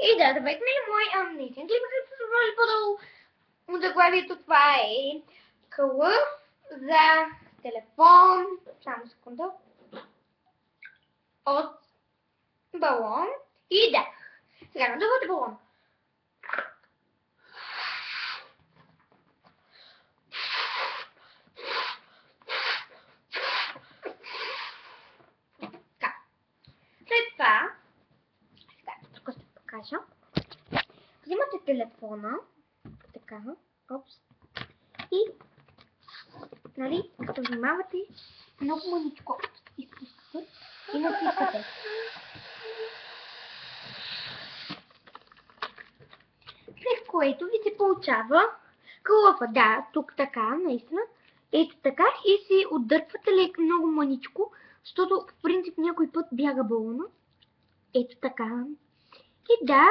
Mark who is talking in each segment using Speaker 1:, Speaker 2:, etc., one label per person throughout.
Speaker 1: И да векне мой нетен от заглавието това е кръв за телефон. Само секунда. От балон и да. Сега надувате балон. Така. След това, сега, тук ще покажа. Взимате телефона, така, опс, и, нали, като внимавате, много мъничко изпускате и натискате. След което ви се получава кълъфа. Да, тук така, наистина. Ето така и си отдърпвате леко много мъничко, защото в принцип някой път бяга балона. Ето така. И да,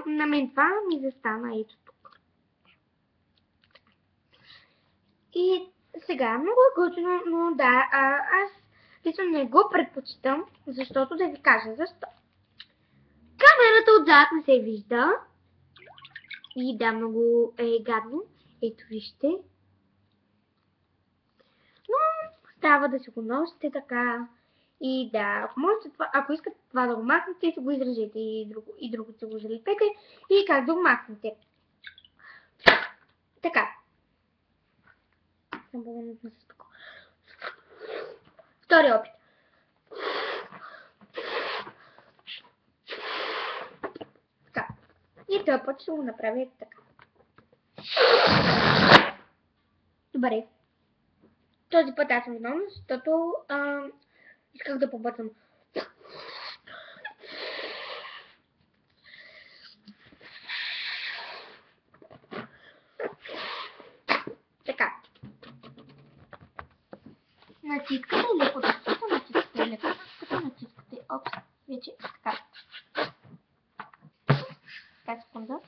Speaker 1: на мен това ми застана ето тук. И сега много е готино, но да, аз лично не го предпочитам, защото да ви кажа защо. Камерата отзад не се вижда. И да, много е гадно. Ето вижте. Но става да си го носите така. И да, ако искате това да го махнете, си го изрежете и друго си го залепете. И как да го махнете. Така. Втори опит. Така. И този път ще го направя така. Добре. Този път аз съм виновна, защото исках да побързам. Така. Натискате леко, като натискате леко, като натискате. Опс, вече така. Така, секунда.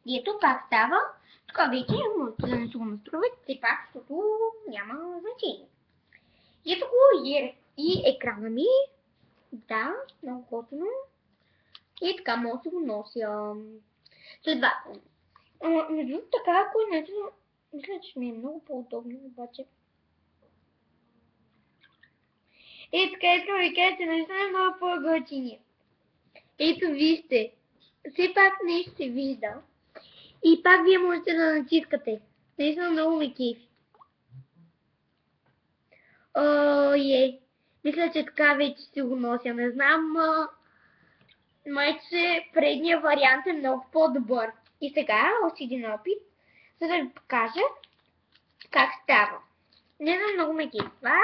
Speaker 1: И ето пак става. Тук вече можете да не се го настроите, все пак, защото няма значение. И ето го и екрана ми. Да, много готино. И така може да го нося. Следователно. Между така, ако е начин, мисля, че ми е много по-удобно, обаче. И така искам ви кажа, че наистина е много по-готино. Ето вижте. Все пак нещо се вижда. И пак вие можете да натискате. Наистина много ме кефи. Мисля, че така вече си го нося. Не знам, май, че предния вариант е много по-добър. И сега още един опит, за да ви покажа как става. Не знам, много ме кефи това.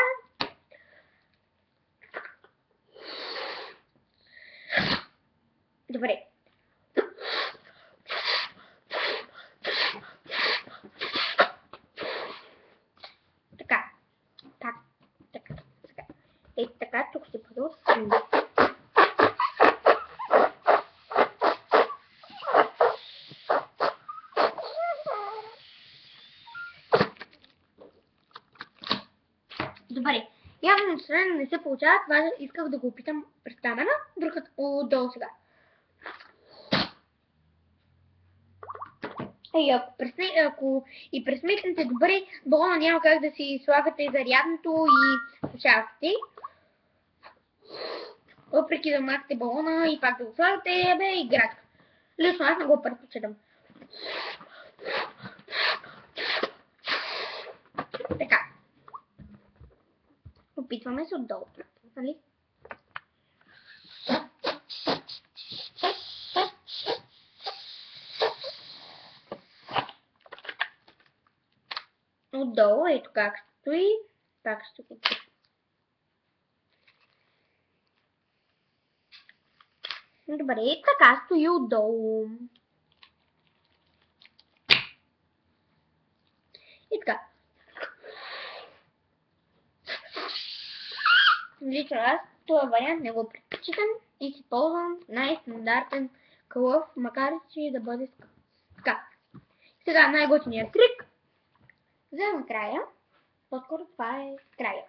Speaker 1: Добре. Така. Ето така, тук ще продължим. Добре. Явно начинание не се получава, това исках да го опитам през камера, другата отдолу сега. Ако и пресметнете добре, балона няма как да си слагате зарядното и слушалките. Въпреки да махате балона и пак да го слагате, играчка. Лично аз не го предпочитам. Така. Опитваме се отдолу. Нали? Отдолу, ето как стои. Пак ще го пуска. Добре, така стои отдолу. И така. Лично аз този вариант не го предпочитам и си ползвам най-стандартен кълъв, макар че да бъде скъп. Така. Сега най-готиният трик за накрая. По-скоро това е края.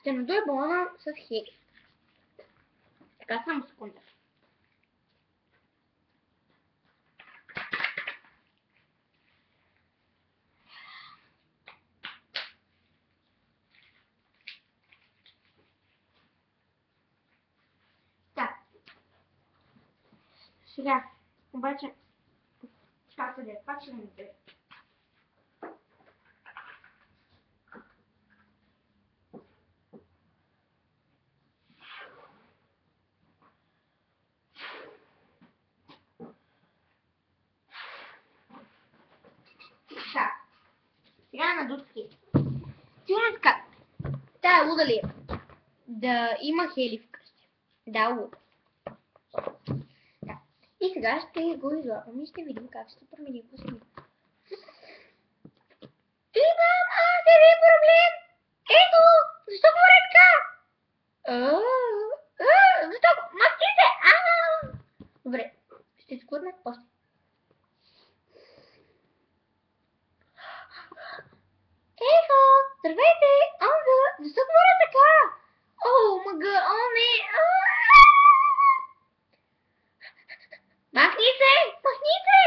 Speaker 1: Ще надуя балона с хели. Така, само секунда. Так. Сега, обаче, как се да пак ще ми даде. Так. Сега надут хели. Сигурно така. Тая луда ли е? Да има хели вкъщи. Да, луда. Да. И сега ще го излагам и ще видим как ще промени последния. Имам аз един проблем! Ето! Защо говоря така? Защо? Махни се! Добре, ще скудна после. Ето! Здравейте! Онга! Защо говоря така? О, мъга! О, не! Махни се! Махни се!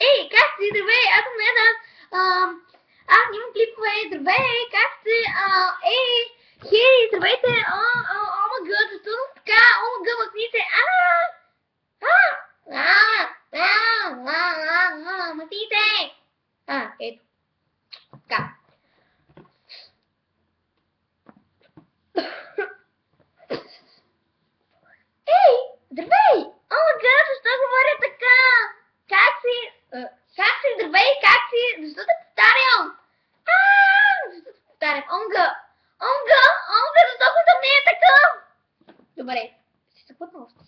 Speaker 1: Ей, как си? Здравей! Аз съм Неда! Аз имам клипове! Здравей! Как сте? Ей! Хей! Здравейте! О, мъга! Защо съм така? О, мъга! Махни се! Махни се! Ето. Така. Ей! Здравей! О, мъга! Защо говоря така? Как си? Как си? Здравей! Как си? Защо те повтарям? Защо те повтарям? Онга! Онга! Онга! Защо съм не е така? Добре. Ще се пътна още.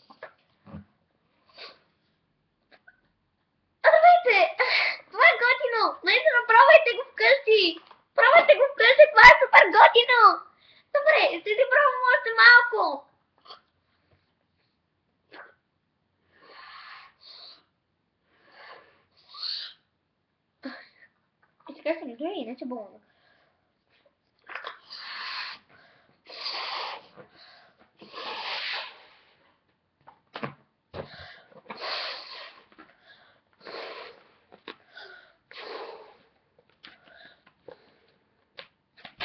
Speaker 1: Здравейте! Това е готино! Наистина, пробвайте го вкъщи! Пробвайте го вкъщи! Това е супер готино! Добре, ще си пробвам още малко! И сега се надуя, иначе балона.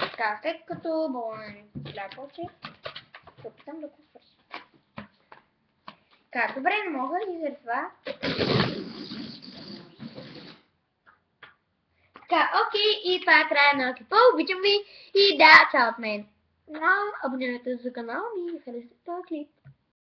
Speaker 1: Така, след като балона е ляпълче, ще опитам да го свърши. Така, добре, не мога и за това. Така, окей, и това е края на клипа. Обичам ви и да, чао от мен. Абонирайте се за канала ми и харесайте този клип.